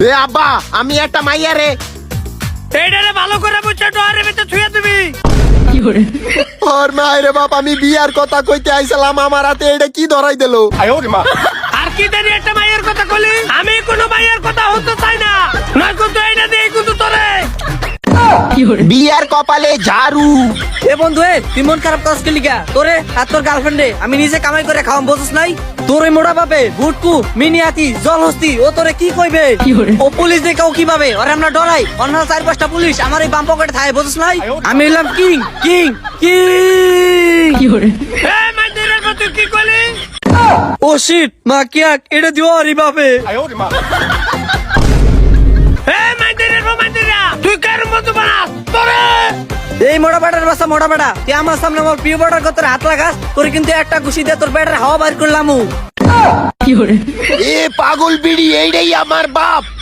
এ আব্বা, আমি একটা মাইয়া রে। এইটারে ভালো করে বুঝছো, ডোয়ারের ভিতরে ছুঁয়ে দিবি। ওর মায়ের বাপ, আমি বিয়ার কথা কইতে আইছিলাম, আমার হাতে এটা কি ধরাই দিল। আর কি জানি একটা মাইয়ের কথা কলি, আমি কোনো মাইয়ের কথা হতে চাই না, নয় কিন্তু এইটা দিয়ে কিন্তু তোরে বিয়ার কপালে ঝাড়ু। এ বন্ধু, তুই মন খারাপ করছিস লিগা? তোরে আর তোর গার্লফ্রেন্ডে আমি নিজে কামাই করে খাওয়াম, বুঝছিস নাই? তোর ওই মোড়া বাপে বুটকু মিনিয়াতি জলহস্তি ও তোরে কি কইবে? ও পুলিশ দেখাও কিভাবে? ওরে আমরা ডরাই, অন্য 4-5টা পুলিশ আমার এই বাম পকেটে থাকে, বুঝছিস নাই? আমি হইলাম কিং কিং কিং। এই মাইদের তুই কি কলি? ও শিট, মা কিয়াক এটা দিও আরে বাপে। এই মাইদের তুই কার মতো বানাস তোরে? এই মোড়া বেটার বাসা, মোড়া বেটা, তুই আমার সামনে আমার প্রিয় বেটার কথা হাত লাগাস, তোর কিন্তু একটা ঘুষি দিয়ে তোর বেটার হাওয়া বাইর করলাম। এ পাগল বিড়ি, এইটাই আমার বাপ।